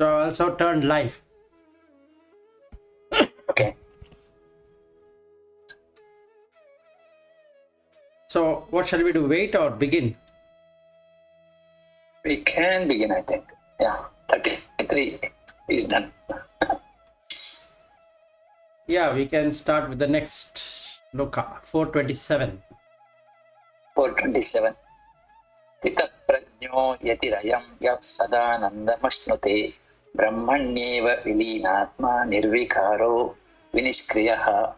So also turned life. Okay. So what shall we do? Wait or begin? We can begin, I think. Yeah, 33 is done. Yeah, we can start with the next loka, 427. 427. Titaprajño yatirayam yap sadanandamasnute brahmanyeva vilinatma nirvikaro vinishkriyaha.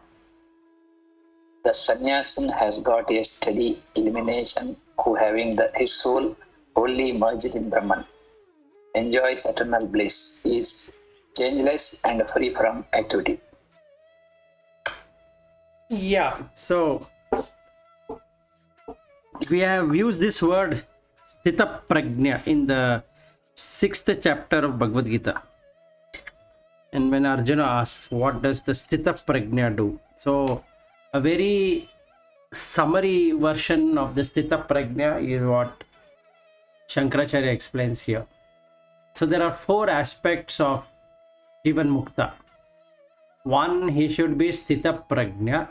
The sannyasin has got a steady illumination who having his soul wholly merged in Brahman enjoys eternal bliss, is changeless and free from activity. Yeah, so we have used this word Sthita Prajna in the 6th chapter of Bhagavad Gita. And when Arjuna asks, what does the Sthita Prajna do? So a very summary version of the Sthita Prajna is what Shankaracharya explains here. So there are 4 aspects of Jivan Mukta. One, he should be Sthita Prajna.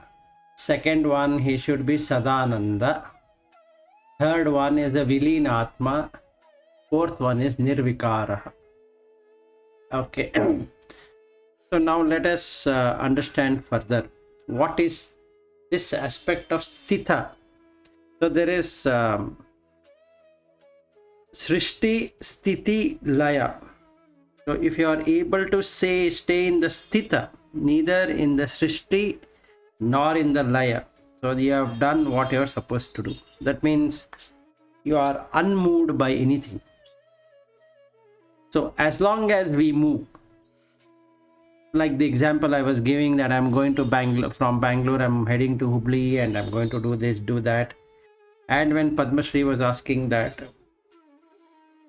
Second one, he should be Sadananda. Third one is the Vilina Atma. Fourth one is Nirvikara. Okay. So now let us understand further. What is this aspect of Sthita? So there is Srishti, Sthiti, Laya. So if you are able to stay in the Sthita, neither in the Srishti nor in the Laya, so you have done what you are supposed to do. That means you are unmoved by anything. So as long as we move, like the example I was giving, that I'm going to Bangalore, from Bangalore I'm heading to Hubli and I'm going to do this, do that. And when Padma Shri was asking that,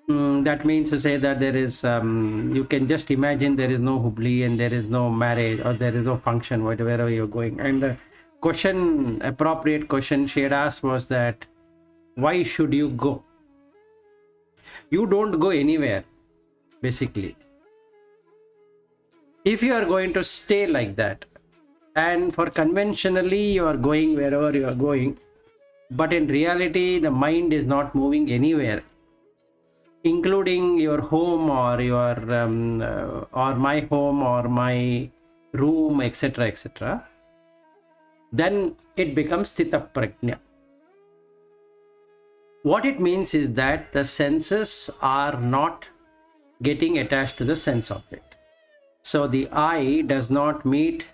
that means to say that there is, you can just imagine there is no Hubli and there is no marriage or there is no function, wherever you're going. And the question, appropriate question she had asked was that, why should you go? You don't go anywhere, basically. If you are going to stay like that, and for conventionally you are going wherever you are going, but in reality the mind is not moving anywhere, including your home or your or my home or my room, etc., etc., then it becomes Sthita Prajna. What it means is that the senses are not getting attached to the sense object. So the eye does not meet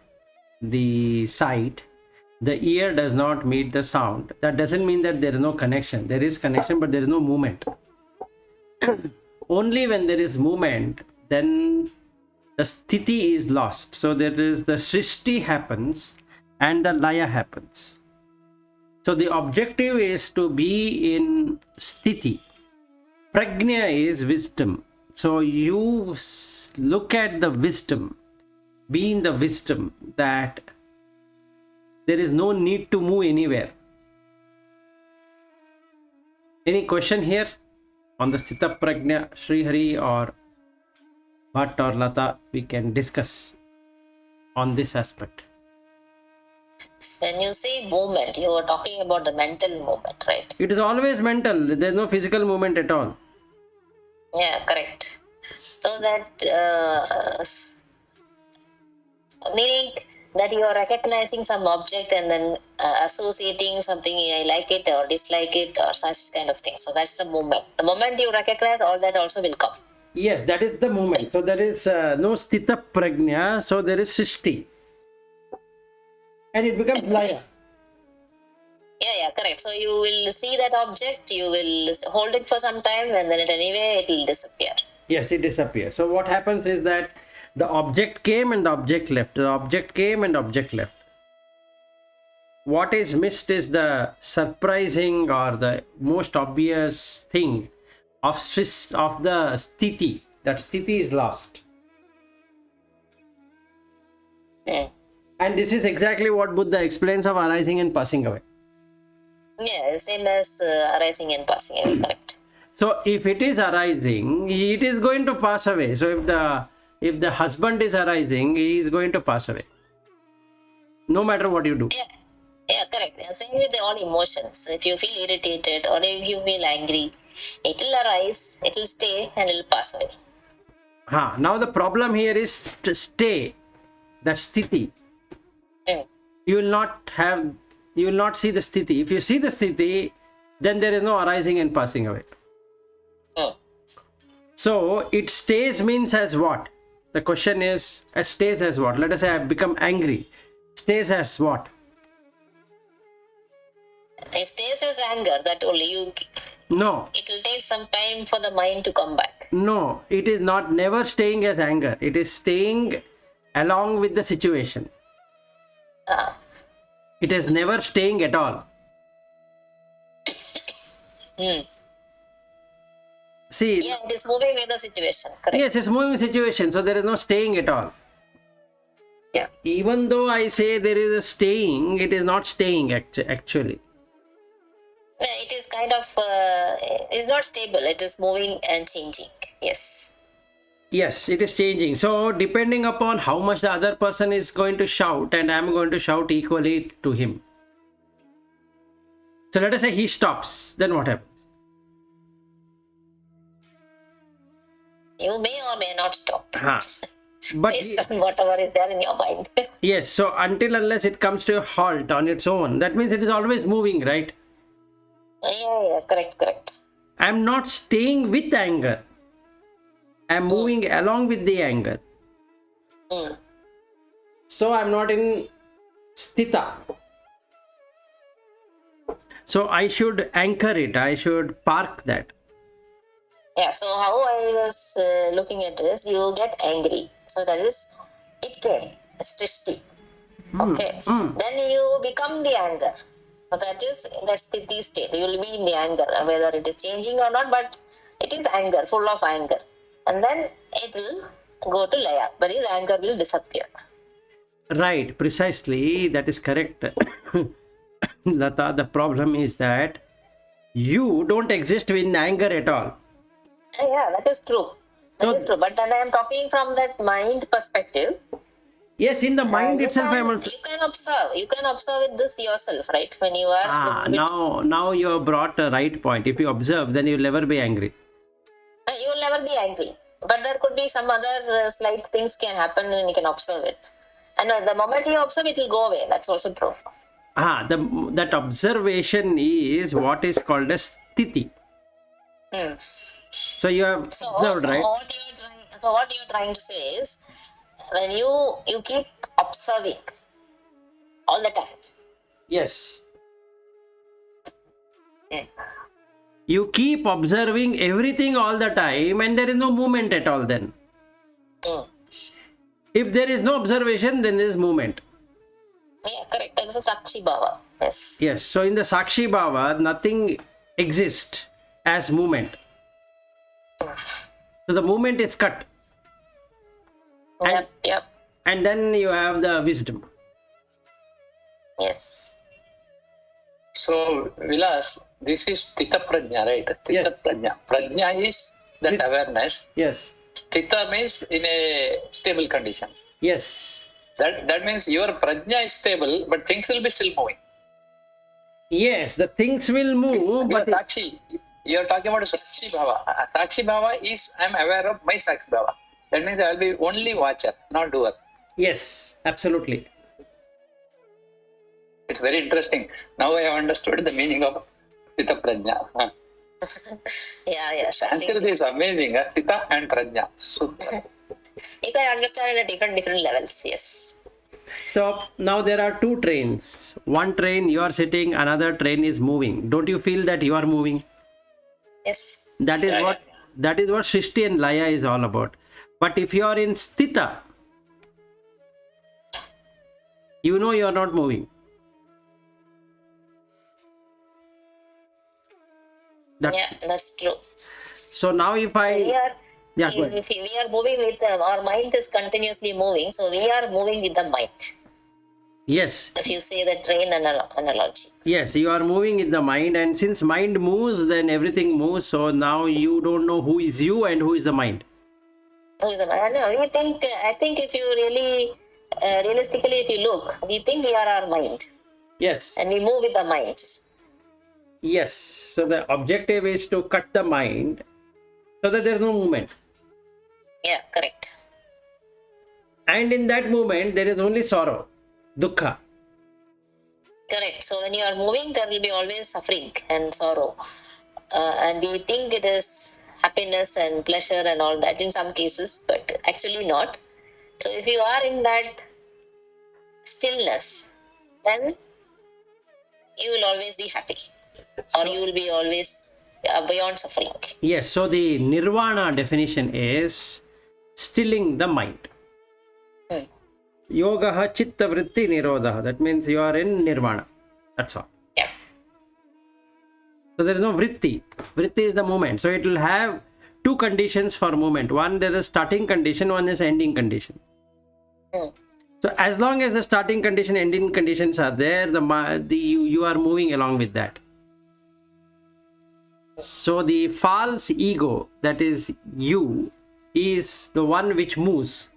the sight, the ear does not meet the sound. That doesn't mean that there is no connection. There is connection, but there is no movement. Only when there is movement, then the sthiti is lost. So there is the srishti happens and the laya happens. So the objective is to be in sthiti. Prajna is wisdom. So you look at the wisdom, be in the wisdom that there is no need to move anywhere. Any question here on the Sthita Prajna, Sri Hari or Bhatt or Lata? We can discuss on this aspect. When you say movement, you are talking about the mental movement, right? It is always mental. There is no physical movement at all. Yeah, correct. So that meaning that you are recognizing some object and then associating something, I like it or dislike it or such kind of thing. So that's the movement. The moment you recognize, all that also will come. Yes, that is the movement. So there is no Sthita Prajna. So there is Srishti. And it becomes Laya. Yeah, correct. So you will see that object, you will hold it for some time, and then anyway it will disappear. Yes, it disappears. So what happens is that the object came and the object left. The object came and object left. What is missed is the surprising or the most obvious thing of the sthiti. That sthiti is lost. And this is exactly what Buddha explains of arising and passing away. Yeah, same as arising and passing away, correct. So if it is arising, it is going to pass away. So if the husband is arising, he is going to pass away. No matter what you do. Yeah, correct. Same with all emotions. If you feel irritated or if you feel angry, it will arise, it will stay, and it will pass away. Now the problem here is to stay. That sthiti. Mm. You will not see the sthiti. If you see the sthiti, then there is no arising and passing away. Mm. So it stays means as what? The question is, it stays as what? Let us say I have become angry. Stays as what? It stays as anger, that only you. No. It will take some time for the mind to come back. No, it is not never staying as anger. It is staying along with the situation. It is never staying at all. See, Yeah, it is moving with the situation. Correct. yes, it's moving situation, so there is no staying at all. Yeah. Even though I say there is a staying, it is not staying actually. It is kind of, it's not stable. It is moving and changing. Yes. Yes, it is changing. So depending upon how much the other person is going to shout, and I am going to shout equally to him. So let us say he stops, then what happens? You may or may not stop. But Based on whatever is there in your mind. yes, so unless it comes to a halt on its own, that means it is always moving, right? Yeah, correct. I am not staying with anger. I am moving along with the anger. Mm. So I am not in sthita. So I should anchor it. I should park that. Yeah, so how I was looking at this, you get angry. So that is, it came, strishti. Okay. Then you become the anger. So that's the state. You will be in the anger, whether it is changing or not, but it is anger, full of anger. And then it will go to laya, but his anger will disappear. Right, precisely. That is correct. Lata, the problem is that you don't exist in anger at all. Yeah, that is true. That is true. But then I am talking from that mind perspective. Yes, in the mind itself, I am also. You can observe. You can observe with this yourself, right? When you are. Now you have brought a right point. If you observe, then you will never be angry. You will never be angry. But there could be some other slight things can happen and you can observe it. And the moment you observe, it will go away. That's also true. That observation is what is called a sthiti. So you have observed, right? What you're trying to say is, when you keep observing all the time. Yes. You keep observing everything all the time and there is no movement at all then. If there is no observation, then there is movement. Yeah, correct. That is a Sakshi Bhava. Yes. Yes. So in the Sakshi Bhava, nothing exists as movement. So the movement is cut. Yep. And then you have the wisdom. Yes. So, Vilas, this is Sthita Prajna, right? Sthita Prajna. Prajna is that awareness. Yes. Sthita means in a stable condition. Yes. That means your Prajna is stable, but things will be still moving. Yes, the things will move, but Sakshi, you are talking about Sakshi Bhava. Sakshi Bhava is I am aware of my Sakshi Bhava. That means I will be only watcher, not doer. yes, absolutely. It's very interesting. Now I have understood the meaning of Sthita Prajna. Yeah. Sanskrit is amazing. Sthita and Prajna. Super. You can understand in a different levels. Yes. So now there are two trains. One train you are sitting, another train is moving. Don't you feel that you are moving? Yes. That is what Srishti and Laya is all about. But if you are in Sthita, you know you are not moving. That's true. So now if I... If we are moving with our mind is continuously moving, so we are moving with the mind. Yes. If you say the train analogy. Yes, you are moving in the mind, and since mind moves, then everything moves. So now you don't know who is you and who is the mind. I think if you really, realistically, if you look, we think we are our mind. Yes. And we move with the minds. Yes. So the objective is to cut the mind so that there is no movement. Yeah, correct. And in that moment, there is only sorrow, dukkha. Correct. So when you are moving, there will be always suffering and sorrow. And we think it is happiness and pleasure and all that in some cases, but actually not. So if you are in that stillness, then you will always be happy. Or you will be always beyond suffering. Yes, so the nirvana definition is stilling the mind. Yogaha chitta vritti nirodha. That means you are in nirvana. That's all. Yeah. So there is no vritti. Vritti is the movement. So it will have two conditions for movement. One, there is starting condition, one is ending condition. So as long as the starting condition, ending conditions are there, you are moving along with that. So the false ego, that is you, is the one which moves.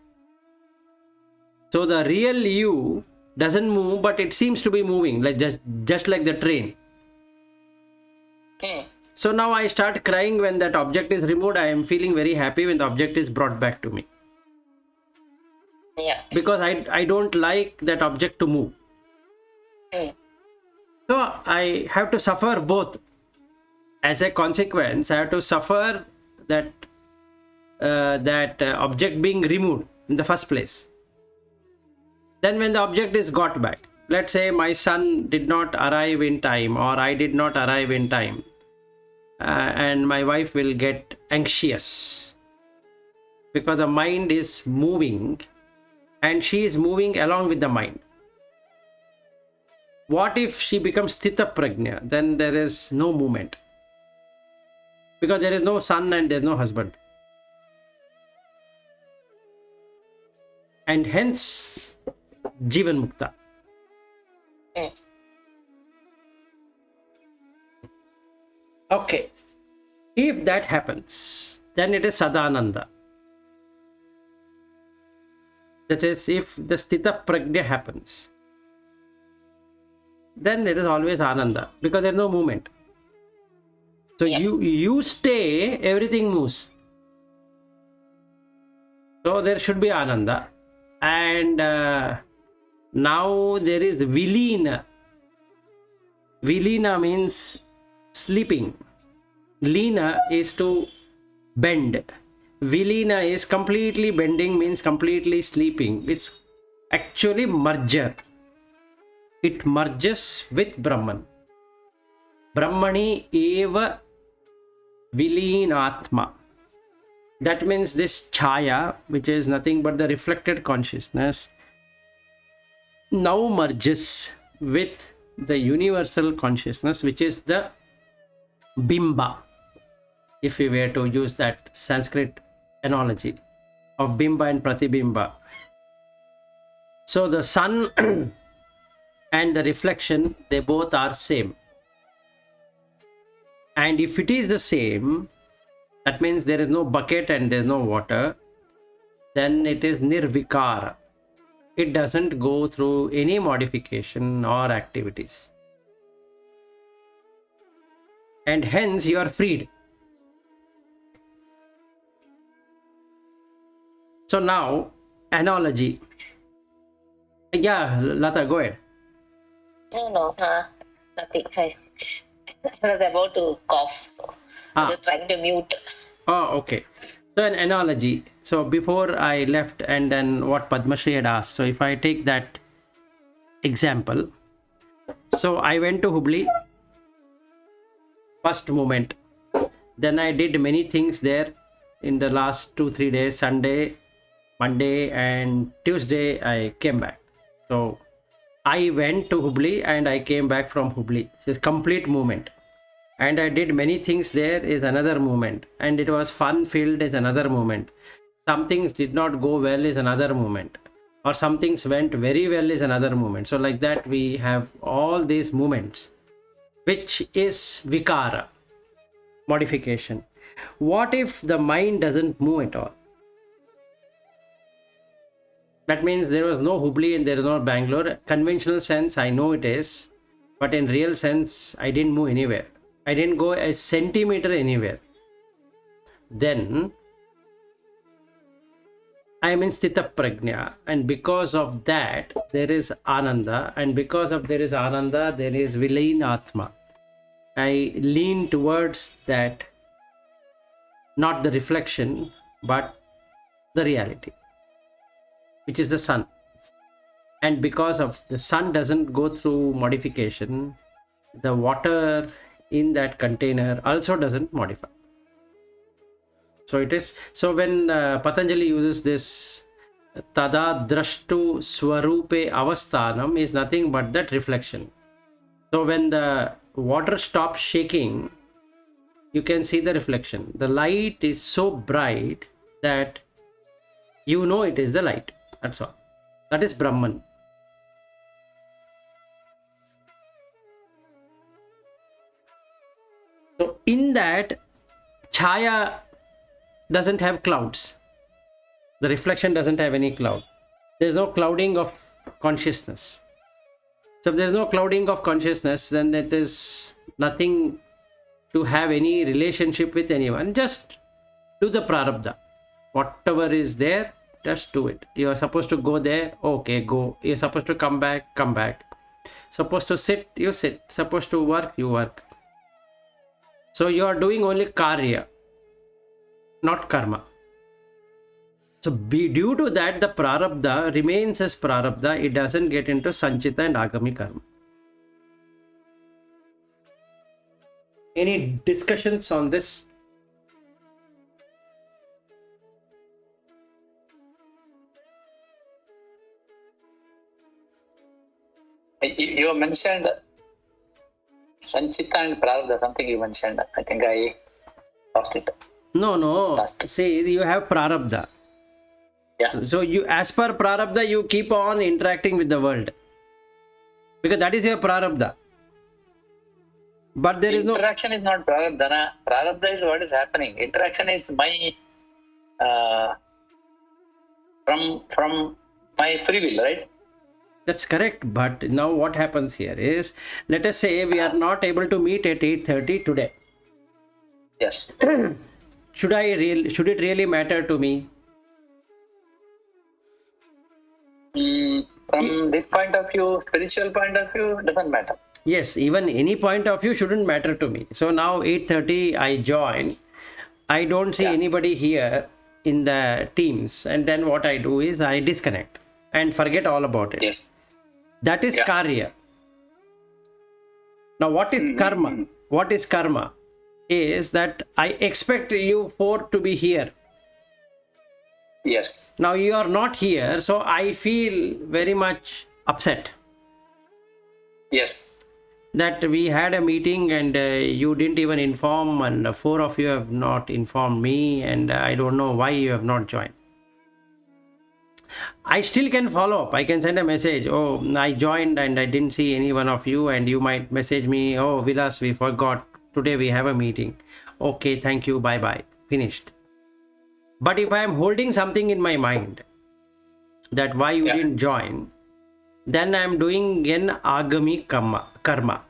So the real you doesn't move, but it seems to be moving, like just like the train. So now I start crying when that object is removed. I am feeling very happy when the object is brought back to me. Yeah. Because I don't like that object to move. So I have to suffer both. As a consequence, I have to suffer that object being removed in the first place. Then when the object is got back, let's say my son did not arrive in time, or I did not arrive in time, and my wife will get anxious because the mind is moving and she is moving along with the mind. What if she becomes sthita prajna? Then there is no movement. Because there is no son and there is no husband. And hence, Jivan Mukta. Okay. If that happens, then it is Sadananda. That is, if the Sthita Prajna happens, then it is always Ananda. Because there is no movement. So you stay, everything moves. So there should be Ananda. And now there is Vilina. Vilina means sleeping. Lina is to bend. Vilina is completely bending, means completely sleeping. It's actually merger. It merges with Brahman. Brahmani eva Vilinatma. That means this chaya, which is nothing but the reflected consciousness, now merges with the universal consciousness, which is the Bimba. If we were to use that Sanskrit analogy of Bimba and Pratibimba. So the sun and the reflection, they both are same. And if it is the same, that means there is no bucket and there is no water, then it is nirvikara. It doesn't go through any modification or activities. And hence you are freed. So now, analogy. Yeah, Lata, go ahead. No, nothing. I was about to cough, so I was just trying to mute. Oh, okay. So an analogy. So before I left, and then what Padma Shri had asked. So if I take that example. So I went to Hubli. First moment. Then I did many things there in the last 2-3 days. Sunday, Monday and Tuesday I came back. So I went to Hubli and I came back from Hubli. This is complete movement. And I did many things there is another moment. And it was fun filled is another moment. Some things did not go well is another moment. or some things went very well is another moment. So like that we have all these moments, which is vikara, modification. What if the mind doesn't move at all? That means there was no Hubli and there is no Bangalore. Conventional sense, I know it is, but in real sense, I didn't move anywhere. I didn't go a centimeter anywhere. Then I am in Sthita Prajna, and because of that, there is Ananda, and because of there is Ananda, there is Vilain Atma. I lean towards that, not the reflection, but the reality, which is the sun. And because of the sun doesn't go through modification, the water in that container also doesn't modify. So it is, so when Patanjali uses this tada drashtu swarupe avasthanam is nothing but that reflection. So when the water stops shaking, you can see the reflection. The light is so bright that you know it is the light. That's all. That is Brahman. So in that, Chaya doesn't have clouds. The reflection doesn't have any cloud. There's no clouding of consciousness. So if there's no clouding of consciousness, then it is nothing to have any relationship with anyone. Just do the prarabdha. Whatever is there, just do it. You are supposed to go there, okay, go. You're supposed to come back, come back. Supposed to sit, you sit. Supposed to work, you work. So you are doing only karya, not karma. So due to that, the prarabdha remains as prarabdha. It doesn't get into sanchita and agami karma. Any discussions on this? You mentioned Sanchita and Prarabdha, something you mentioned. I think I lost it. No. See, you have prarabdha. Yeah. So you, as per prarabdha, you keep on interacting with the world, because that is your prarabdha. But there is no interaction is not Prarabdha. Prarabdha is what is happening. Interaction is my from my free will, right? That's correct. But now what happens here is, let us say we are not able to meet at 8:30 today. Yes. Should it really matter to me? From this point of view, spiritual point of view, doesn't matter. Yes, even any point of view shouldn't matter to me. So now 8:30 I join. I don't see anybody here in the Teams, and then what I do is I disconnect and forget all about it. Yes. That is karya. Now what is karma? What is karma? Is that I expect you four to be here. Yes. Now you are not here, so I feel very much upset. Yes. That we had a meeting and you didn't even inform, and four of you have not informed me, and I don't know why you have not joined. I still can follow up. I can send a message. Oh, I joined and I didn't see any one of you, and you might message me. Oh, Vilas, we forgot. Today we have a meeting. Okay, thank you. Bye bye. Finished. But if I am holding something in my mind that why you didn't join, then I am doing an agami karma.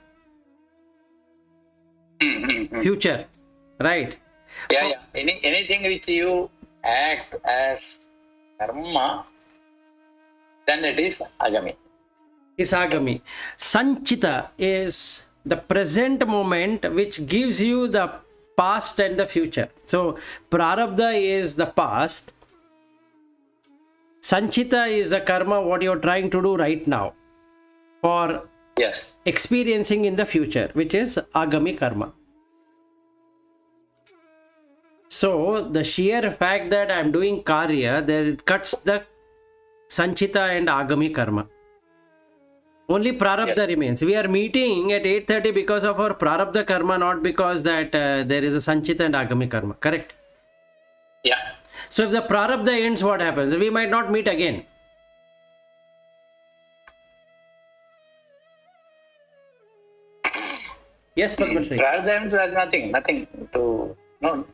Future. Right? Yeah. Anything which you act as karma, then it is agami. It's agami. Sanchita is the present moment which gives you the past and the future. So prarabdha is the past. Sanchita is the karma, what you're trying to do right now for experiencing in the future, which is agami karma. So the sheer fact that I'm doing karya, there it cuts the sanchita and agami karma. Only prarabdha remains. We are meeting at 8:30 because of our prarabdha karma, not because that there is a sanchita and agami karma. Correct? Yeah. So if the prarabdha ends, what happens? We might not meet again. Yes, Padmashri. Prarabdha has nothing to no.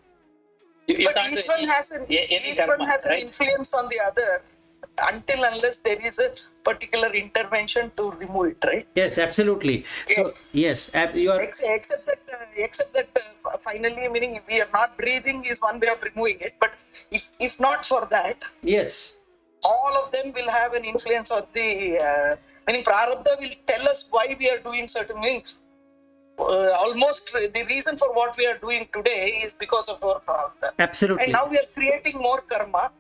You But can't each do one has an right? influence on the other until unless there is a particular intervention to remove it, right? Yes, absolutely. So yes, you are Except that finally, meaning we are not breathing is one way of removing it. But if not for that, yes. all of them will have an influence on the meaning prarabdha will tell us why we are doing certain things. Almost the reason for what we are doing today is because of our prarabdha. Absolutely. And now we are creating more karma,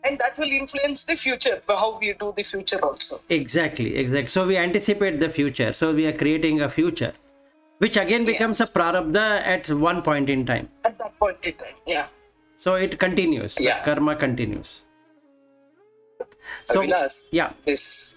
and that will influence the future, how we do the future also. Exactly. So we anticipate the future. So we are creating a future, which again becomes a prarabdha at one point in time. At that point in time, yeah. So it continues. The Yeah. karma continues. So Vilas, yeah. this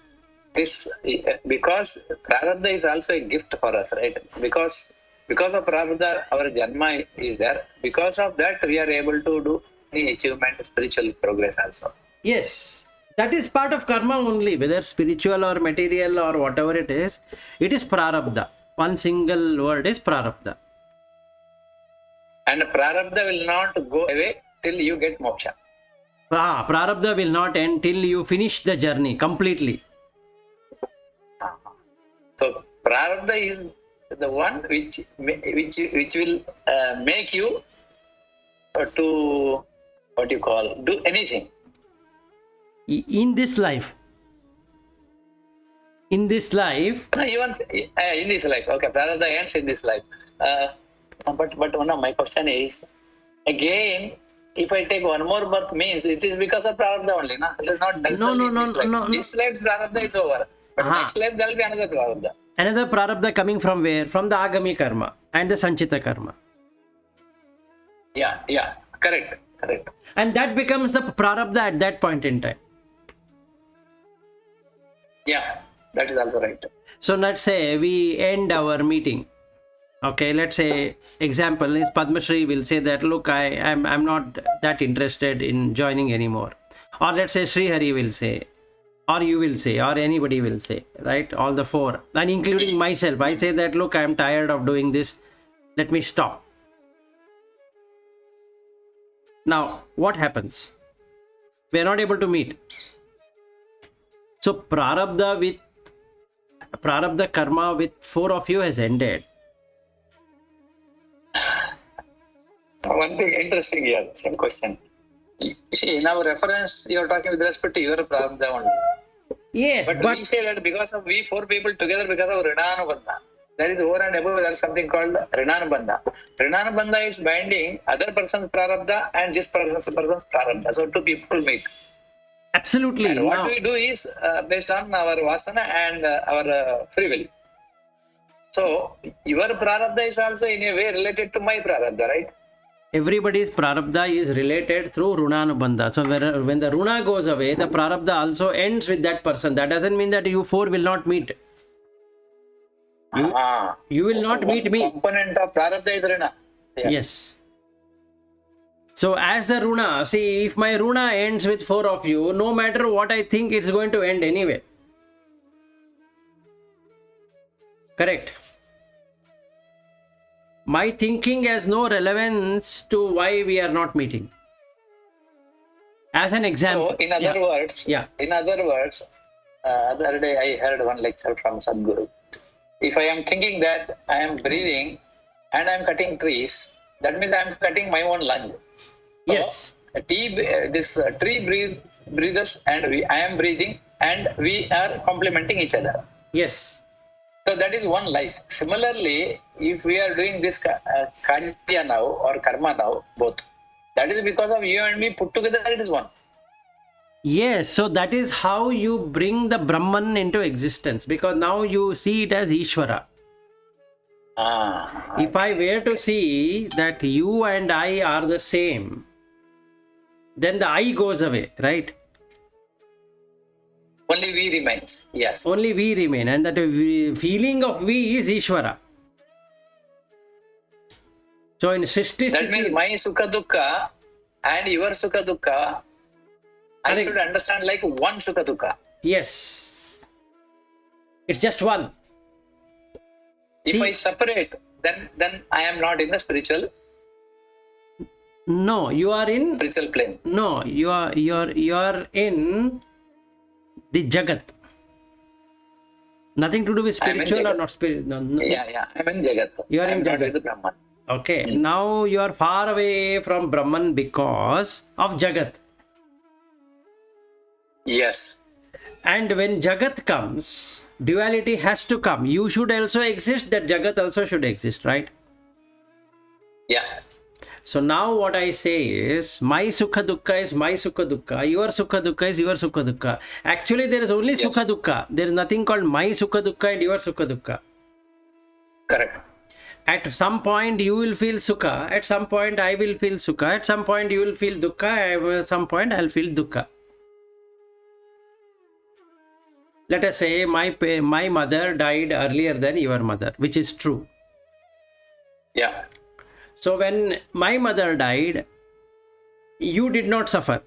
because prarabdha is also a gift for us, right? Because of prarabdha, our janma is there. Because of that, we are able to do any achievement, spiritual progress also. Yes. That is part of karma only, whether spiritual or material or whatever it is prarabdha. One single word is prarabdha. And prarabdha will not go away till you get moksha. Prarabdha will not end till you finish the journey completely. So prarabdha is the one which will make you to do anything In this life. Even in this life. Okay, prarabdha ends in this life. But one of my question is, again, if I take one more birth, means it is because of prarabdha only, na? It is not necessarily No. This life's prarabdha is over, but next life there will be another prarabdha. Another prarabdha coming from where? From the agami karma and the sanchita karma. Yeah, correct. And that becomes the prarabdha at that point in time. Yeah, that is also right. So let's say we end our meeting. Okay, let's say example is Padmashri will say that, look, I'm not that interested in joining anymore. Or let's say Sri Hari will say, or you will say, or anybody will say, right? All the four, and including myself, I say that, look, I'm tired of doing this. Let me stop. Now, what happens? We are not able to meet. So prarabdha karma with four of you has ended. One thing interesting here, same question. You see, in our reference, you are talking with respect to your prarabdha only. Yes, but we say that because of we four people together, because of Rinanubandha. There is over and above, there is something called Rinanubandha. Rinanubandha is binding other person's prarabdha and this person's prarabdha. So two people meet. Absolutely. And what we do is based on our vasana and our free will. So your prarabdha is also in a way related to my prarabdha, right? Everybody's prarabdha is related through runanubandha. So when the runa goes away, the prarabdha also ends with that person. That doesn't mean that you four will not meet. You will not meet me. Component of prarabdha is runa. Yeah. Yes. So as the runa, see, if my runa ends with four of you, no matter what I think, it's going to end anyway. Correct. My thinking has no relevance to why we are not meeting. As an example. So in other words, other day I heard one lecture from Sadhguru. If I am thinking that I am breathing and I am cutting trees, that means I am cutting my own lung. So, yes. This tree breathes and I am breathing and we are complementing each other. Yes. So that is one life. Similarly, if we are doing this karya now or karma now, both, that is because of you and me put together, it is one. Yes, so that is how you bring the Brahman into existence, because now you see it as Ishvara. If I were to see that you and I are the same, then the I goes away, right? Only we remains, yes. Only we remain, and that feeling of we is Ishvara. So in Srishti that means my Sukha Dukkha and your Sukha Dukkha, I should understand like one Sukha Dukkha. Yes. It's just one. If I separate then I am not in the spiritual No, you are in. plane. No, you are in the Jagat. Nothing to do with I am in spiritual or Jagat. not spiritual. No. Yeah, I'm in Jagat. You are I am in not Jagat. with Brahman. Okay, now you are far away from Brahman because of Jagat. Yes. And when Jagat comes, duality has to come. You should also exist, that Jagat also should exist, right? Yeah. So now what I say is, my Sukha Dukkha is my Sukha Dukkha, your Sukha Dukkha is your Sukha Dukkha. Actually, there is only Yes. Sukha Dukkha. There is nothing called my Sukha Dukkha and your Sukha Dukkha. Correct. At some point you will feel Sukha, at some point I will feel Sukha, at some point you will feel Dukkha, at some point I'll feel Dukkha. Let us say my mother died earlier than your mother, which is true. Yeah. So when my mother died, you did not suffer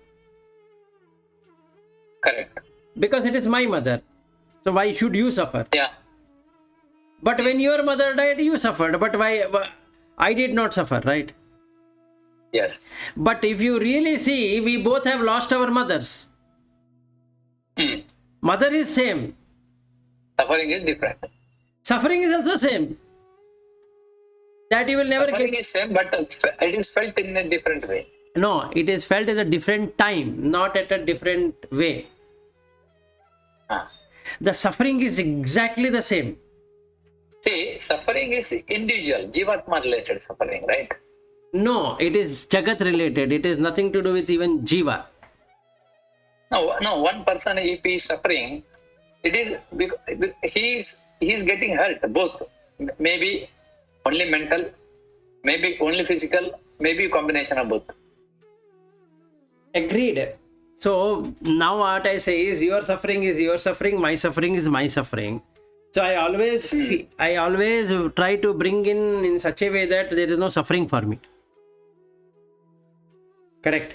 Correct. because it is my mother. So why should you suffer? Yeah. But when your mother died, you suffered. But why? I did not suffer, right? Yes. But if you really see, we both have lost our mothers. Hmm. Mother is same. Suffering is different. Suffering is also same. That you will never Suffering get. is same, but it is felt in a different way. No, it is felt at a different time, not at a different way. Ah. The suffering is exactly the same. See, suffering is individual, Jivatma related suffering, right? No, it is Jagat related. It is nothing to do with even Jiva. No, one person, if he is suffering, it is he is getting hurt, both. Maybe only mental, maybe only physical, maybe a combination of both. Agreed. So now what I say is, your suffering is your suffering, my suffering is my suffering. So I always try to bring in such a way that there is no suffering for me. Correct.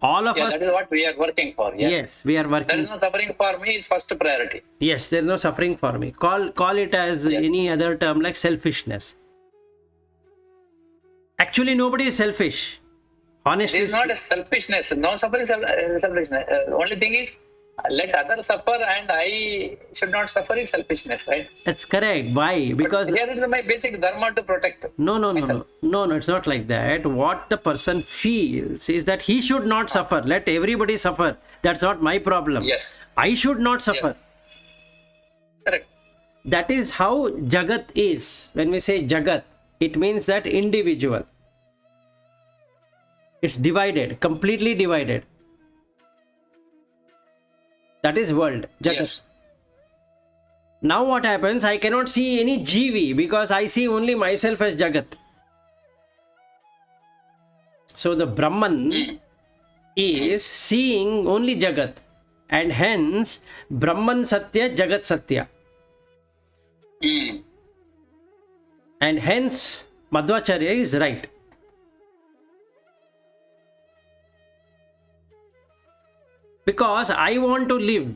All of Yeah, us. that is what we are working for. Yes. Yes, we are There working. is no suffering for me is first priority. Yes, there is no suffering for me. Call it as Yes. any other term like selfishness. Actually, nobody is selfish. Honestly, It is not a selfishness. No suffering is selfishness. Only thing is, let others suffer and I should not suffer is selfishness, right? that's correct. Why? Because Here it is my basic dharma to protect. no, myself. no, it's not like that. What the person feels is that he should not suffer. Let everybody suffer. That's not my problem. Yes. I should not suffer. Yes. Correct. That is how Jagat is. When we say Jagat, it means that individual. It's divided, completely divided. That is world, Jagat. Yes. Now what happens? I cannot see any Jivi because I see only myself as Jagat. So the Brahman is seeing only Jagat, and hence Brahman Satya, Jagat Satya. Hmm. And hence Madhvacharya is right. Because I want to live.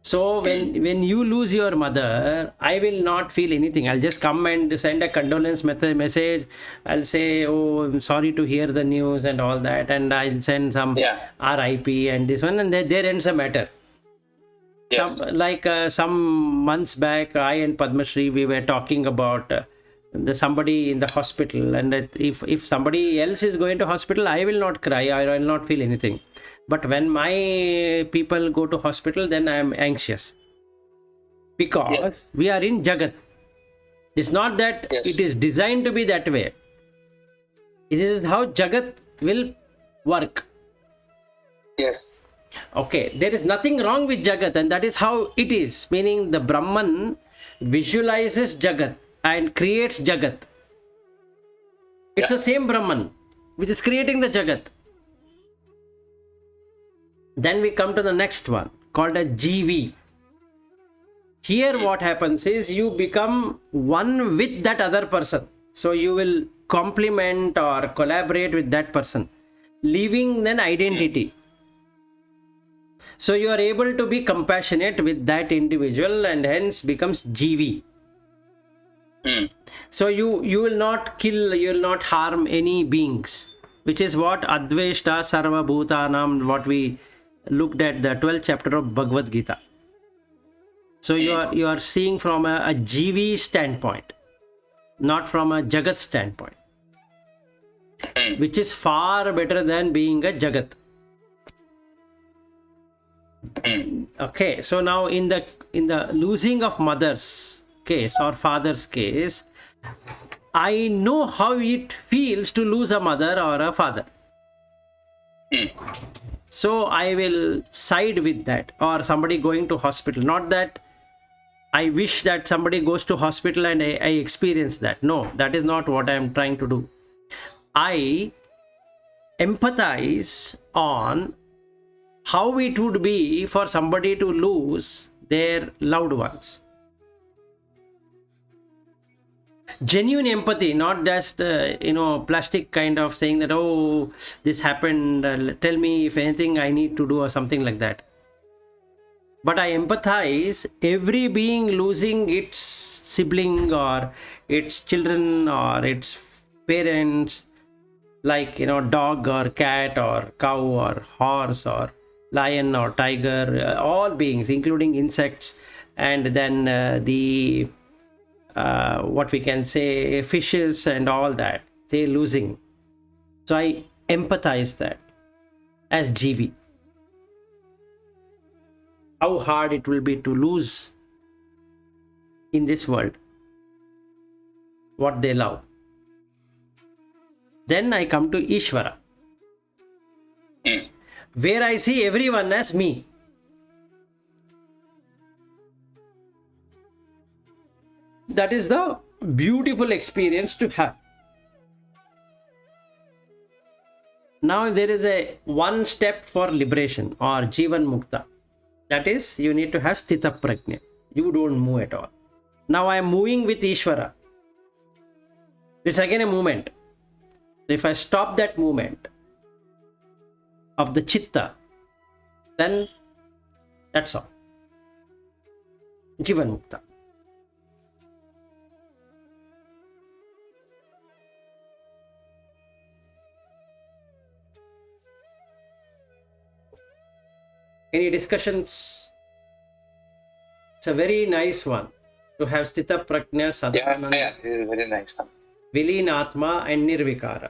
So when you lose your mother, I will not feel anything. I'll just come and send a condolence message. I'll say, oh, I'm sorry to hear the news and all that. And I'll send some Yeah. RIP and this one. And there ends the matter. Yes. Some months back, I and Padma Shri, we were talking about somebody in the hospital, and that if somebody else is going to hospital, I will not cry, I will not feel anything. But when my people go to hospital, then I am anxious, because Yes. we are in Jagat. It's not that Yes. it is designed to be that way. It is how Jagat will work. Yes. Okay, there is nothing wrong with Jagat, and that is how it is. Meaning the Brahman visualizes Jagat and creates Jagat. It's Yeah. the same Brahman which is creating the Jagat. Then we come to the next one called a GV. Here what happens is you become one with that other person. So you will complement or collaborate with that person, leaving an identity. So you are able to be compassionate with that individual and hence becomes jivi. So you will not kill, you will not harm any beings, which is what Adveshta Sarva Bhutanam, what we looked at the 12th chapter of Bhagavad Gita. So you are seeing from a jivi standpoint, not from a Jagat standpoint, which is far better than being a Jagat. Okay, so now in the losing of mother's case or father's case, I know how it feels to lose a mother or a father. So I will side with that, or somebody going to hospital. Not that I wish that somebody goes to hospital and I experience that. No, that is not what I am trying to do. I empathize on how it would be for somebody to lose their loved ones. Genuine empathy, not just plastic kind of saying that, oh, this happened, tell me if anything I need to do or something like that. But I empathize every being losing its sibling or its children or its parents, like dog or cat or cow or horse or lion or tiger, all beings including insects, and then what we can say, fishes and all that, they losing. So I empathize that as jivi. How hard it will be to lose in this world what they love. Then I come to Ishvara, where I see everyone as me. That is the beautiful experience to have. Now there is a one step for liberation or Jivan Mukta. That is, you need to have Sthita Prajna. You don't move at all. Now I am moving with Ishvara. It's again a movement. If I stop that movement of the Chitta, then that's all. Jivan Mukta. Any discussions? It's a very nice one to have Sthita Prajna, Sadhananda, Yeah, it is a very nice one. Vilinatma and Nirvikara.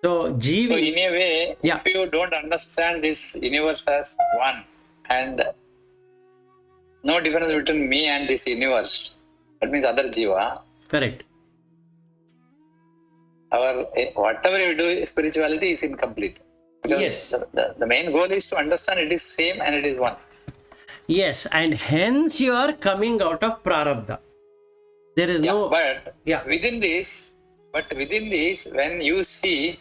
So, Jivi. So in a way, Yeah. if you don't understand this universe as one and no difference between me and this universe, that means other jiva, Correct. our whatever you do, spirituality is incomplete. Because Yes. the main goal is to understand it is same and it is one. Yes, and hence you are coming out of Prarabdha. There is no. But Yeah. within this, when you see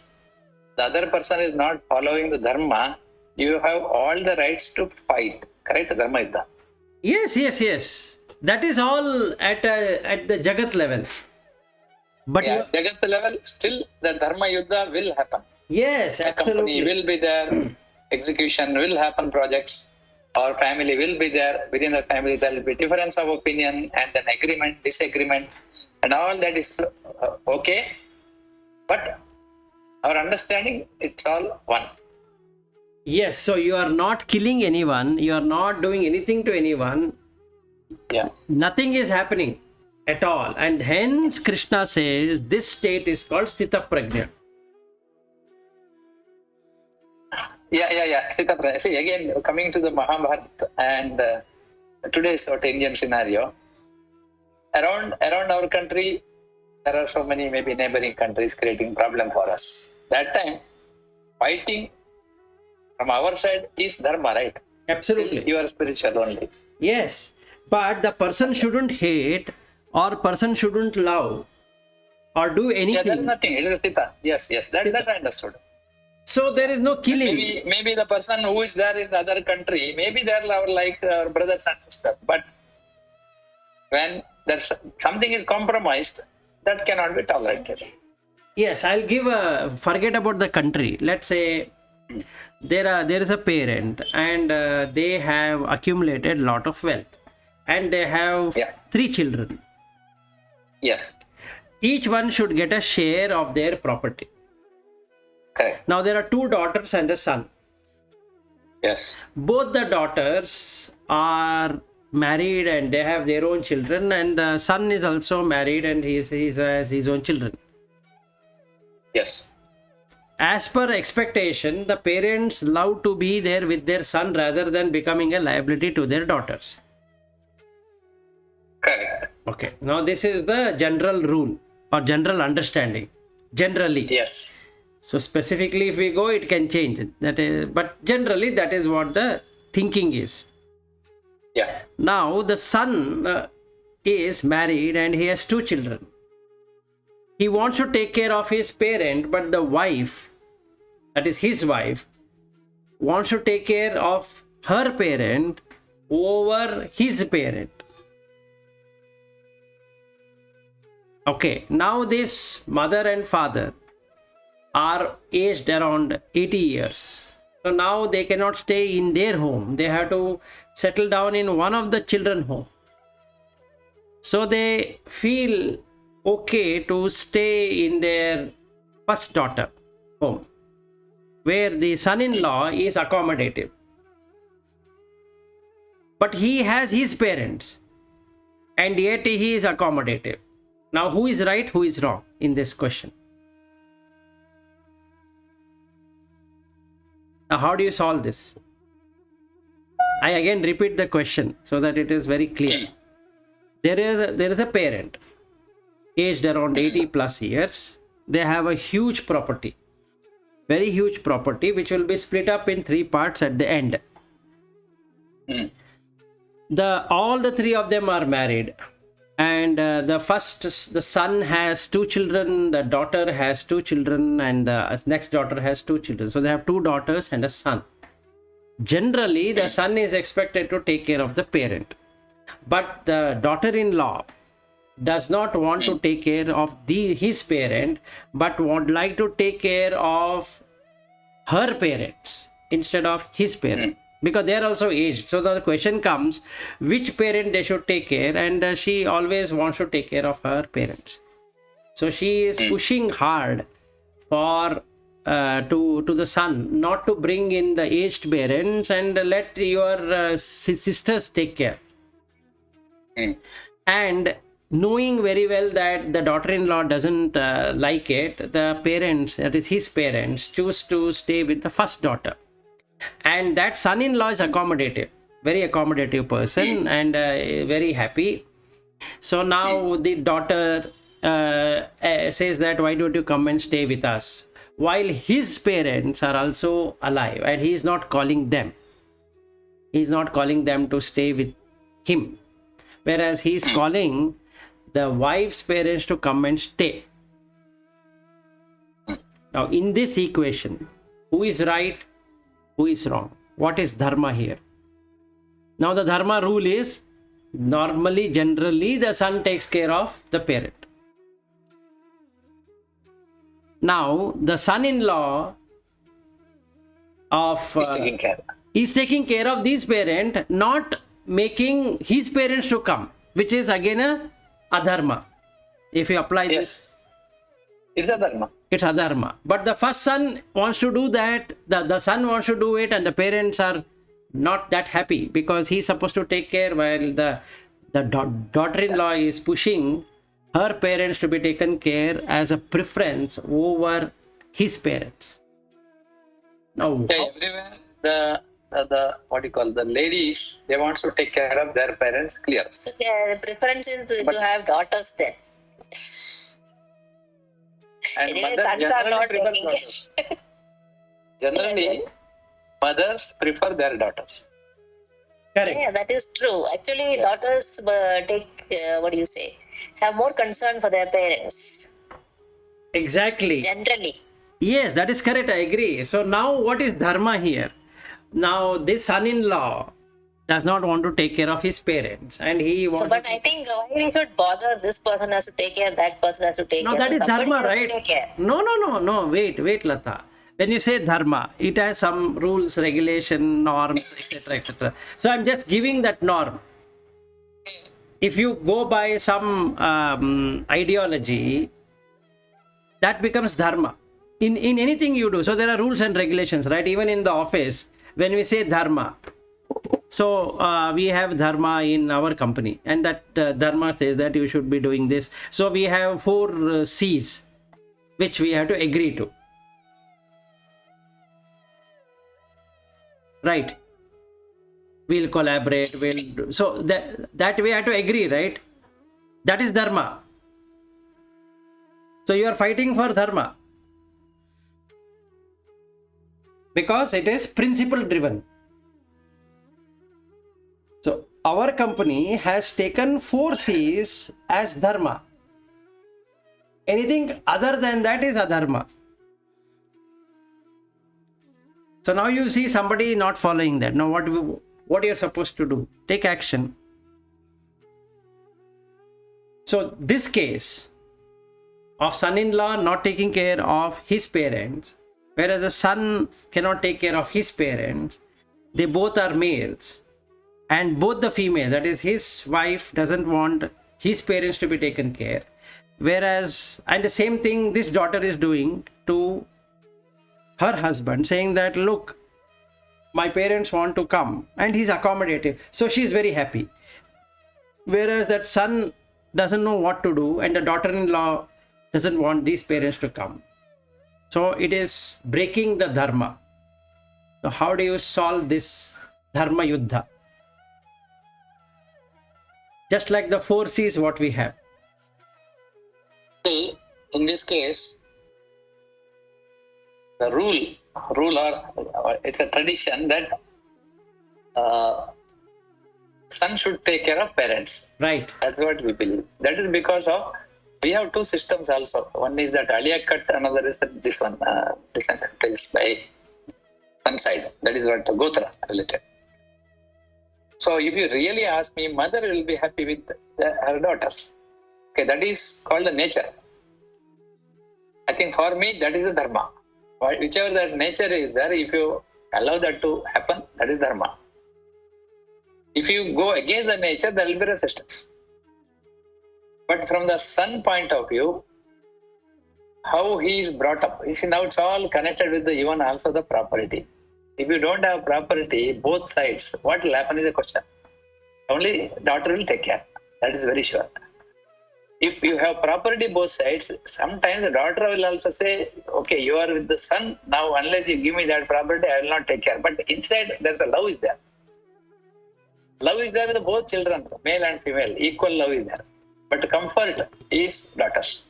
the other person is not following the dharma, you have all the rights to fight. Correct? Dharma Yuddha. Yes. That is all at the Jagat level. But Yeah, Jagat level, still the Dharma Yuddha will happen. yes, The company absolutely. will be there, execution will happen, projects, our family will be there. Within the family, there will be difference of opinion and then agreement, disagreement, and all that is okay. But our understanding, it's all one. Yes, so you are not killing anyone, you are not doing anything to anyone, Yeah. nothing is happening at all. And hence Krishna says this state is called Sthita Prajna. Yeah. Sthita Prajna. See, again, coming to the Mahabharata and today's sort of Indian scenario, around our country, there are so many maybe neighboring countries creating problem for us. That time, fighting from our side is dharma, right? Absolutely. You are spiritual only. Yes, but the person shouldn't hate or person shouldn't love or do Yeah, there is anything. nothing. It is a sthita. Yes. That I understood. So there is no killing. Maybe the person who is there in the other country, maybe they are like our brothers and sisters. But when there's something is compromised, that cannot be tolerated. Yes, I'll give forget about the country. Let's say there is a parent, and they have accumulated lot of wealth, and they have Yeah. 3 children. Yes. Each one should get a share of their property. Correct. Now there are 2 daughters and a son. Yes. Both the daughters are married and they have their own children, and the son is also married and he has his own children. Yes. As per expectation, the parents love to be there with their son rather than becoming a liability to their daughters. Correct. Okay, now this is the general rule or general understanding. Generally. Yes. So specifically if we go, it can change. That is, but generally that is what the thinking is. Yeah. Now the son is married and he has 2 children. He wants to take care of his parent, but the wife, that is his wife, wants to take care of her parent over his parent. Okay, now this mother and father are aged around 80 years. So now they cannot stay in their home. They have to settle down in one of the children's home. So they feel okay to stay in their first daughter home, where the son-in-law is accommodative. But he has his parents, and yet he is accommodative. Now who is right, who is wrong in this question? Now how do you solve this? I again repeat the question so that it is very clear. There is a parent aged around 80 plus years. They have a huge property, very huge property, which will be split up in 3 parts at the end. All the 3 of them are married, and the son has 2 children, the daughter has 2 children, and the next daughter has 2 children. So they have 2 daughters and a son. Generally, the son is expected to take care of the parent, but the daughter-in-law does not want to take care of his parent, but would like to take care of her parents instead of his parent, because they are also aged. So the question comes, which parent they should take care, and she always wants to take care of her parents. So she is pushing hard for to the son not to bring in the aged parents and let your sisters take care. And knowing very well that the daughter-in-law doesn't like it, the parents, that is his parents, choose to stay with the first daughter. And that son-in-law is accommodative, very accommodative person, and very happy. So now the daughter says that, why don't you come and stay with us? While his parents are also alive, and he is not calling them. He is not calling them to stay with him. Whereas he is calling the wife's parents to come and stay. Now in this equation, who is right, who is wrong? What is dharma here? Now the dharma rule is, normally, generally, the son takes care of the parent. Now the son-in-law of is taking care of this parent, not making his parents to come, which is again a adharma. If you apply this, it's a dharma. It's adharma. But the first son wants to do that, the son wants to do it, and the parents are not that happy because he's supposed to take care, while the daughter-in-law is pushing her parents to be taken care as a preference over his parents. Now, everywhere the what do you call, the ladies, they want to take care of their parents, clear. So the preference is to have daughters then. And Anyway, mothers sons are generally not prefer taking daughters. care. Generally, mothers prefer their daughters. correct. Yeah, that is true. Actually, daughters have more concern for their parents. Exactly. Generally. Yes, that is correct. I agree. So now what is dharma here? Now this son-in-law does not want to take care of his parents, and he wants. So, but I think why we should bother? This person has to take care, that person has to take No, care. that is Somebody dharma, has to right? take care. No. Wait, Lata. when you say dharma, it has some rules, regulation, norms, etc., etc. So I'm just giving that norm. If you go by some ideology, that becomes dharma in anything you do. So there are rules and regulations, right? Even in the office, when we say dharma, so we have dharma in our company, and that dharma says that you should be doing this. So we have 4 C's which we have to agree to, right? We'll collaborate, so that we have to agree, right? That is dharma. So you are fighting for dharma because it is principle driven. So our company has taken 4 C's as dharma. Anything other than that is adharma. So now you see somebody not following that. Now what you're supposed to do? Take action. So this case of son-in-law not taking care of his parents, whereas the son cannot take care of his parents, they both are males, and both the females, that is his wife, doesn't want his parents to be taken care, whereas, and the same thing this daughter is doing to her husband, saying that, look, my parents want to come, and he's accommodative, so she's very happy, whereas that son doesn't know what to do, and the daughter-in-law doesn't want these parents to come. So it is breaking the dharma. So how do you solve this dharma yuddha? Just like the 4 C's what we have. See, in this case, the rule or it's a tradition that son should take care of parents. Right. That's what we believe. That is because of we have 2 systems also. One is that Aliyakat, another is this one, descendant is by son side. That is what Gotra related. So if you really ask me, mother will be happy with her daughter. Okay, that is called the nature. I think for me, that is the dharma. Whichever that nature is there, if you allow that to happen, that is dharma. If you go against the nature, there will be resistance. But from the son point of view, how he is brought up, you see, now it's all connected with even also the property. If you don't have property, both sides, what will happen is a question. Only daughter will take care. That is very sure. If you have property both sides, sometimes the daughter will also say, okay, you are with the son, now unless you give me that property, I will not take care. But inside, there's a love is there. Love is there with both children, male and female, equal love is there. But comfort is daughters.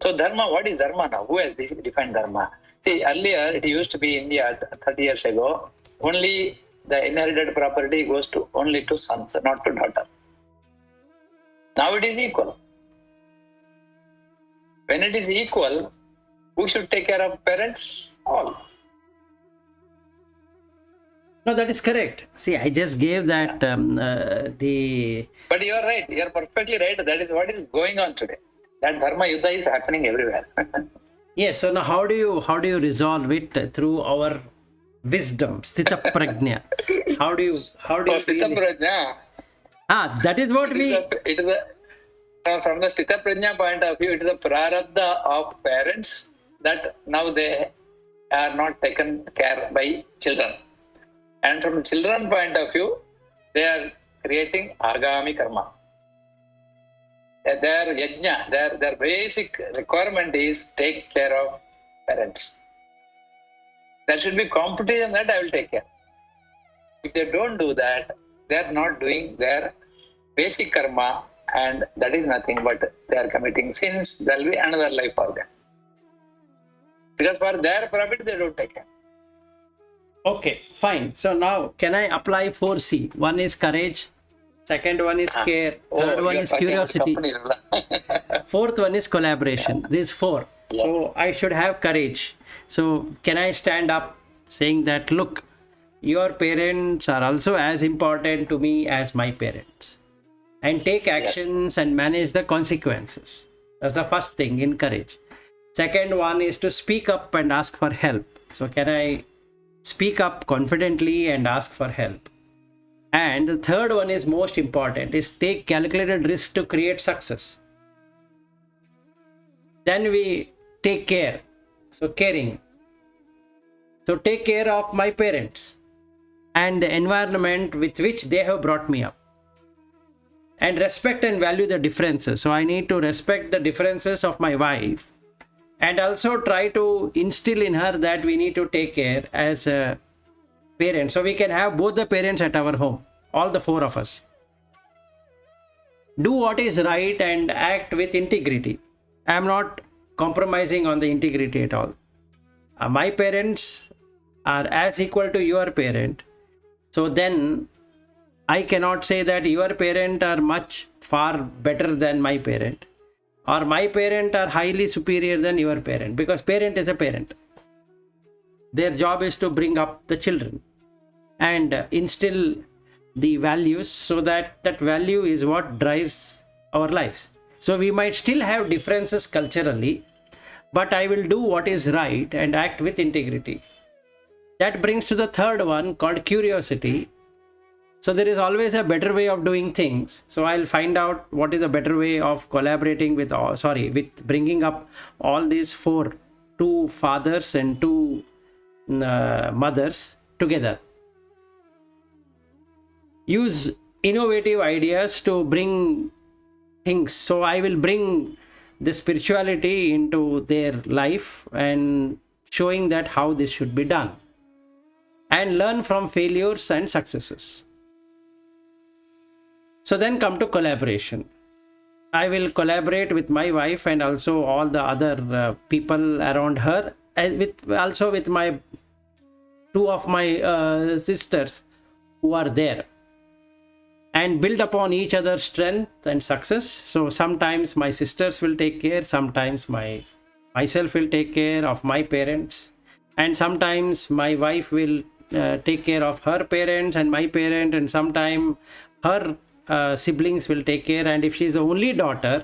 So dharma, what is dharma now? Who has defined dharma? See, earlier it used to be India 30 years ago, only the inherited property goes only to sons, not to daughter. Now it is equal. When it is equal, who should take care of parents? All. No, that is correct. See, I just gave that But you are right. You are perfectly right. That is what is going on today. That dharma yuddha is happening everywhere. Yes. So now, how do you resolve it through our wisdom, stita prajna? How do you Stita prajna. That is what It is from the stita prajna point of view, it is a prarabdha of parents that now they are not taken care by children. And from children point of view, they are creating agami karma. Their yajna, their basic requirement is take care of parents. There should be competition that I will take care. If they don't do that, they are not doing their basic karma, and that is nothing but they are committing sins. There will be another life for them. Because for their profit, they don't take care. Okay, fine. So now, can I apply 4C? One is courage, second one is care, third one is curiosity, fourth one is collaboration. These 4. Yes. So I should have courage. So can I stand up saying that, look, your parents are also as important to me as my parents, and take actions and manage the consequences. That's the first thing in courage. Second one is to speak up and ask for help. So can I speak up confidently and ask for help? And the third one is most important, is take calculated risk to create success. Then we take care. So caring. So take care of my parents and the environment with which they have brought me up. And respect and value the differences. So I need to respect the differences of my wife and also try to instill in her that we need to take care as a parent. So we can have both the parents at our home, all the four of us. Do what is right and act with integrity. I am not compromising on the integrity at all. My parents are as equal to your parent. So then I cannot say that your parent are much far better than my parent, or my parent are highly superior than your parent, because parent is a parent. Their job is to bring up the children and instill the values, so that value is what drives our lives. So we might still have differences culturally, but I will do what is right and act with integrity. That brings to the third one, called curiosity. So there is always a better way of doing things. So I'll find out what is a better way of collaborating with bringing up all these four, two fathers and two mothers together. Use innovative ideas to bring things. So I will bring the spirituality into their life and showing that how this should be done, and learn from failures and successes. So then come to collaboration. I will collaborate with my wife and also all the other people around her, and with my two of my sisters who are there, and build upon each other's strength and success. So sometimes my sisters will take care, sometimes myself will take care of my parents, and sometimes my wife will take care of her parents and my parent, and sometimes her siblings will take care, and if she is the only daughter,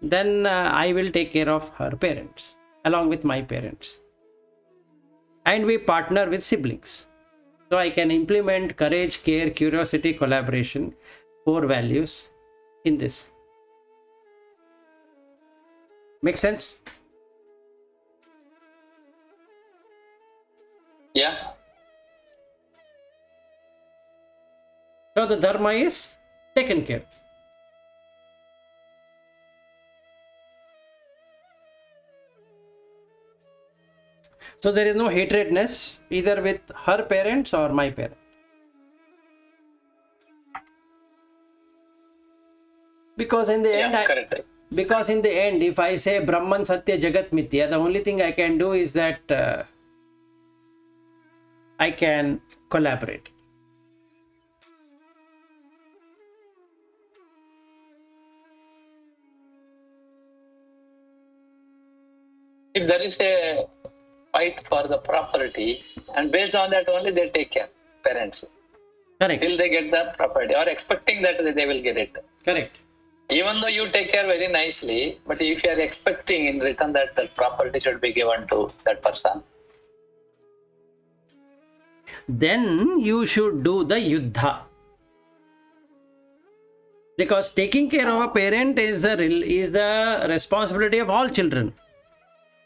then I will take care of her parents along with my parents. And we partner with siblings. So I can implement courage, care, curiosity, collaboration, four values in this. Make sense? Yeah. So the dharma is taken care. So there is no hatredness either with her parents or my parents. Because in the end, if I say Brahman Satya Jagat Mithya, the only thing I can do is that I can collaborate. If there is a fight for the property, and based on that only they take care, parents. Correct. Till they get the property, or expecting that they will get it. Correct. Even though you take care very nicely, but if you are expecting in return that the property should be given to that person, then you should do the yuddha. Because taking care of a parent is the responsibility of all children.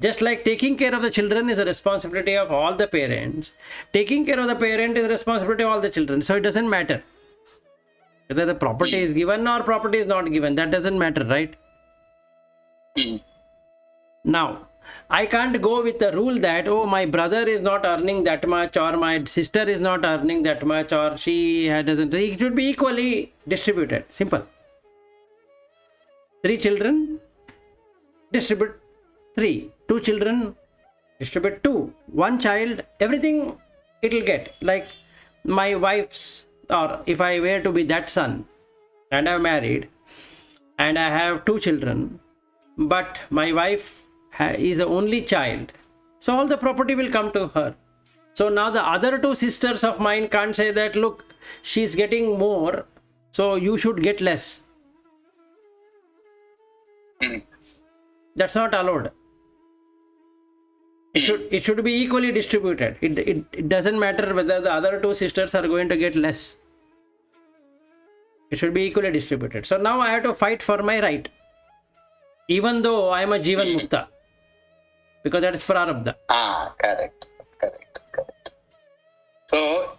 Just like taking care of the children is a responsibility of all the parents, taking care of the parent is a responsibility of all the children. So it doesn't matter whether the property is given or property is not given. That doesn't matter, right? Now, I can't go with the rule that, oh, my brother is not earning that much, or my sister is not earning that much, or she doesn't. It should be equally distributed. Simple. 3 children, distribute 3. 2 children, distribute 2. 1 child, everything it will get. Like my wife's, or if I were to be that son, and I'm married, and I have 2 children, but my wife is the only child, so all the property will come to her. So now the other 2 sisters of mine can't say that, look, she's getting more, so you should get less. That's not allowed. It should be equally distributed. It doesn't matter whether the other two sisters are going to get less. It should be equally distributed. So now I have to fight for my right, even though I am a Jivan Mukta, because that is Prarabdha. Correct. So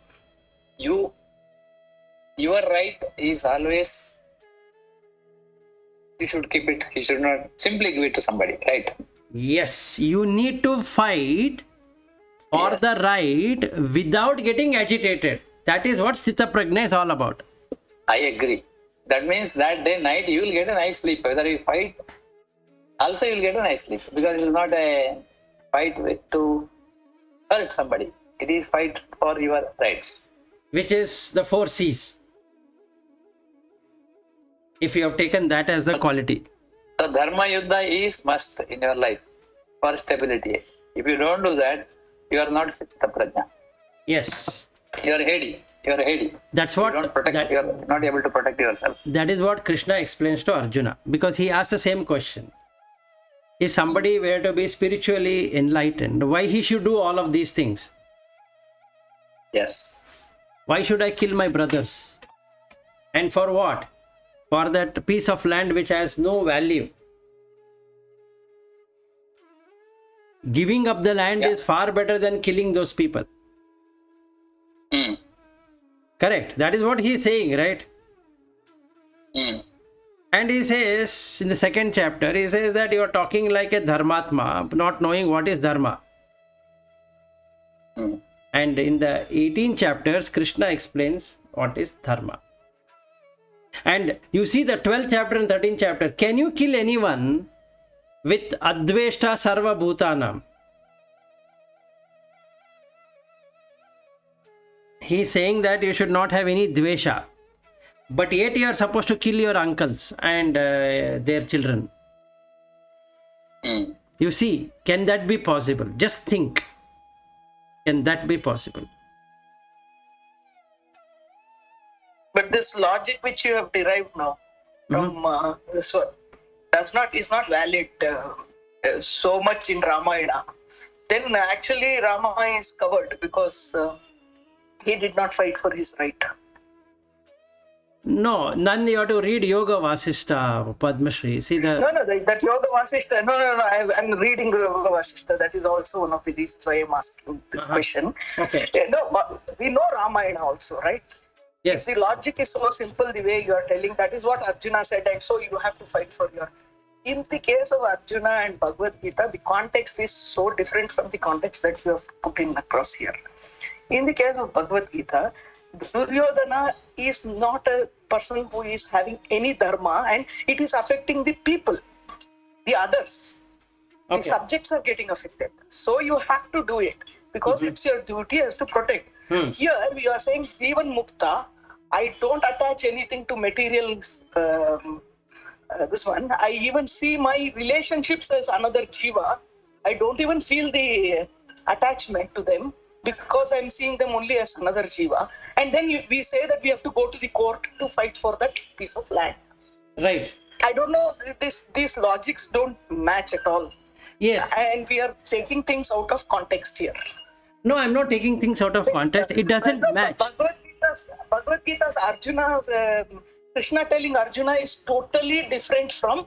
your right is always, you should keep it. You should not simply give it to somebody, right? Yes, you need to fight for Yes. the right without getting agitated. That is what Sthita Prajna is all about. I agree. That means that day night you will get a nice sleep. Whether you fight, also you will get a nice sleep, because it is not a fight to hurt somebody. It is fight for your rights. Which is the 4 C's. If you have taken that as the quality. So Dharma Yuddha is must in your life for stability. If you don't do that, you are not Sthita Prajna. Yes. You are heady. That's You what don't protect. You are not able to protect yourself. that is what Krishna explains to Arjuna, because he asked the same question. If somebody were to be spiritually enlightened, why he should do all of these things? Yes. Why should I kill my brothers? And for what? For that piece of land which has no value. Giving up the land is far better than killing those people. Mm. Correct. That is what he is saying, right? Mm. And he says, in the 2nd chapter, he says that you are talking like a Dharmatma, not knowing what is Dharma. Mm. And in the 18 chapters, Krishna explains what is Dharma. And you see the 12th chapter and 13th chapter. Can you kill anyone with Adveshta Sarva Bhutanam? He is saying that you should not have any Dvesha. But yet you are supposed to kill your uncles and their children. Mm. You see, can that be possible? Just think. Can that be possible? But this logic which you have derived now from this one is not valid so much in Ramayana. Then actually Rama is covered, because he did not fight for his right. No, none. You have to read Yoga Vasishta, Padmashri. See the. No, that Yoga Vasishta. No. I'm reading Yoga Vasishta. That is also one of the reasons why I'm asking this question. Okay. No, but we know Ramayana also, right? Yes. If the logic is so simple, the way you are telling, that is what Arjuna said, and so you have to fight for your. In the case of Arjuna and Bhagavad Gita, the context is so different from the context that you have put in across here. In the case of Bhagavad Gita, Duryodhana is not a person who is having any dharma, and it is affecting the people, the others. Okay. The subjects are getting affected. So you have to do it, because it's your duty as to protect. Here we are saying Jivan Mukta, I don't attach anything to material. This one, I even see my relationships as another jiva. I don't even feel the attachment to them, because I'm seeing them only as another jiva. And then we say that we have to go to the court to fight for that piece of land. Right. I don't know, these logics don't match at all. Yes. And we are taking things out of context here. No, I'm not taking things out of context. It doesn't match. Bhagavad Gita's Arjuna, Krishna telling Arjuna is totally different from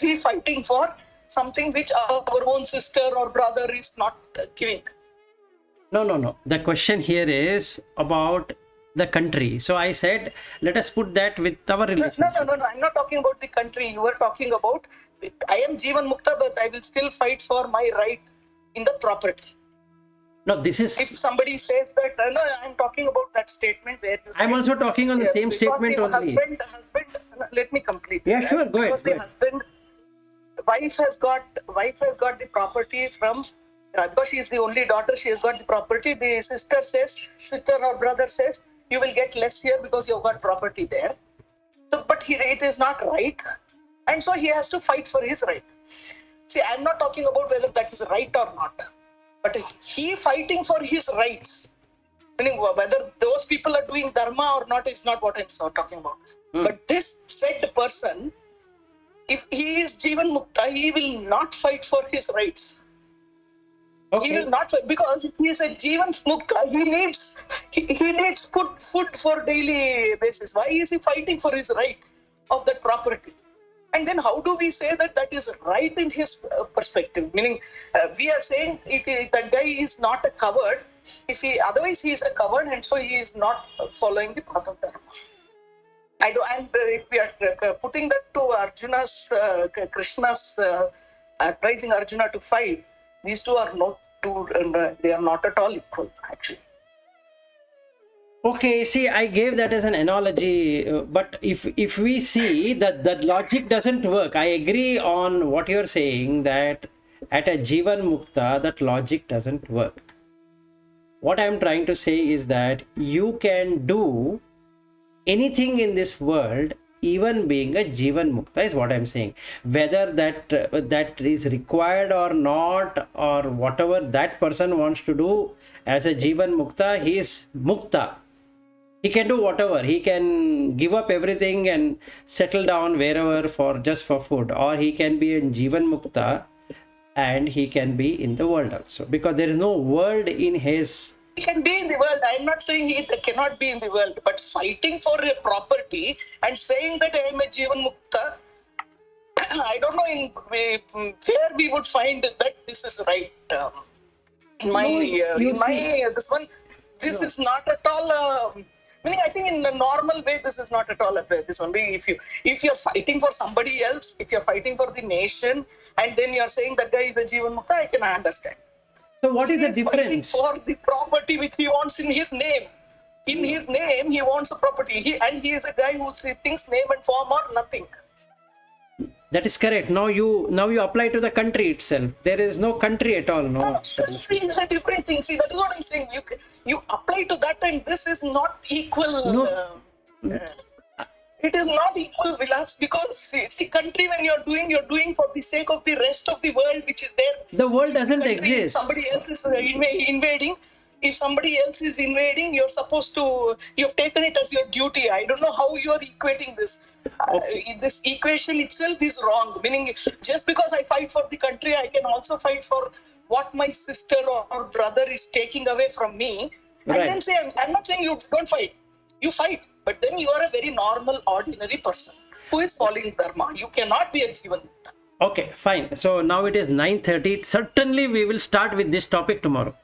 we fighting for something which our own sister or brother is not giving. No. The question here is about the country. So I said, let us put that with our relationship. No. I'm not talking about the country. You were talking about, I am Jivan Mukta, but I will still fight for my right in the property. No, this is. If somebody says that, no, I'm talking about that statement where you I'm also talking on the same statement only. Husband, let me complete. Yeah, sure, go ahead. Because the husband, wife has got the property from, because she is the only daughter, she has got the property. The sister or brother says, you will get less here because you've got property there. So, but it is not right. And so he has to fight for his right. See, I'm not talking about whether that is right or not. But he fighting for his rights. Meaning whether those people are doing dharma or not is not what I'm talking about. But this said person, if he is Jivan Mukta, he will not fight for his rights. He Okay. will not, because if he is a Jivan Mukta, he needs food for daily basis. Why is he fighting for his right of that property? And then how do we say that that is right in his perspective? Meaning, we are saying that guy is not a coward. Otherwise he is a coward, and so he is not following the path of Dharma. And if we are putting that to Krishna's advising Arjuna to fight, these two are not two, they are not at all equal, actually. Okay, see, I gave that as an analogy, but if we see that logic doesn't work, I agree on what you're saying, that at a Jivan Mukta, that logic doesn't work. What I'm trying to say is that you can do anything in this world, even being a Jivan Mukta, is what I'm saying. Whether that is required or not, or whatever that person wants to do as a Jivan Mukta, he is Mukta. He can do whatever. He can give up everything and settle down wherever just for food, or he can be in Jivan Mukta and he can be in the world also, because there is no world in his. He can be in the world. I'm not saying he cannot be in the world, but fighting for a property and saying that I am a Jivan Mukta, I don't know where we would find that this is right. This is not at all. Meaning, I think in the normal way, this is not at all this one. If you're fighting for somebody else, if you're fighting for the nation, and then you're saying that guy is a Jivan Mukta, I can understand. So what is the Fighting difference? for the property which he wants in his name. In his name, he wants a property. He is a guy who thinks name and form are nothing. That is correct. Now you apply to the country itself. There is no country at all. No. Country is a different thing. See, that is what I'm saying. You apply to that, and this is not equal. No. It is not equal, Vilas, because see, country when you're doing for the sake of the rest of the world which is there. The world doesn't Country, if exist. somebody else is invading. If somebody else is invading, you've taken it as your duty. I don't know how you are equating this. This equation itself is wrong. Meaning, just because I fight for the country, I can also fight for what my sister or brother is taking away from me. Right. And then say, I'm not saying you don't fight. You fight. But then you are a very normal, ordinary person who is following Dharma. You cannot be a Jivan. Okay, fine. So now it is 9:30. Certainly we will start with this topic tomorrow.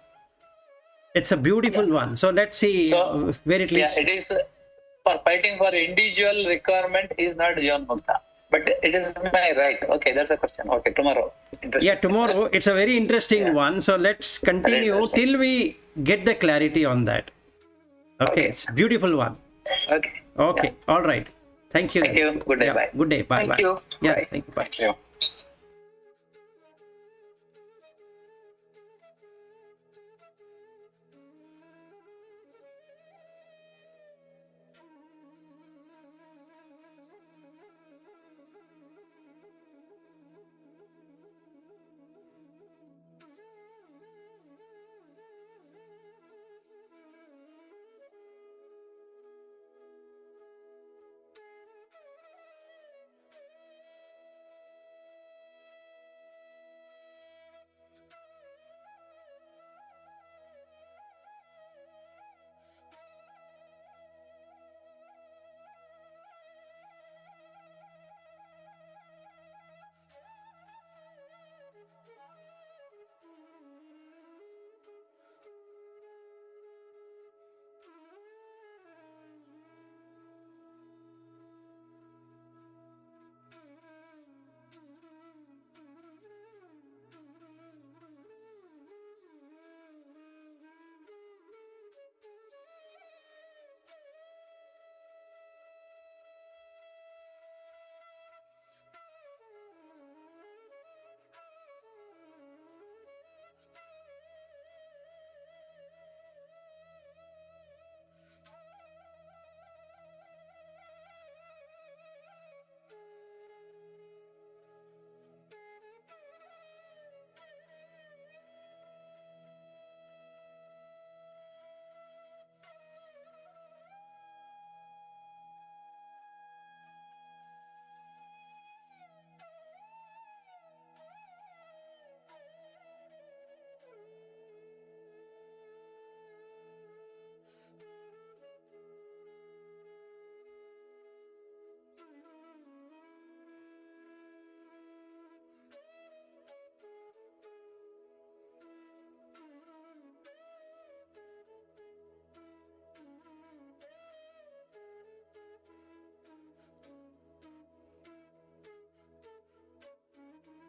It's a beautiful one. So let's see where it leads. Yeah, it is for fighting for individual requirement is not Jivan Mukta. But it is my right. Okay, that's a question. Okay, tomorrow. Yeah, tomorrow it's a very interesting one. So let's continue till we get the clarity on that. Okay, it's a beautiful one. Okay. Okay, all right. Thank you. Thank you. Good day. Yeah, Bye. good day. Bye. Thank bye. you. Yeah, Bye. thank you. Bye. Thank you.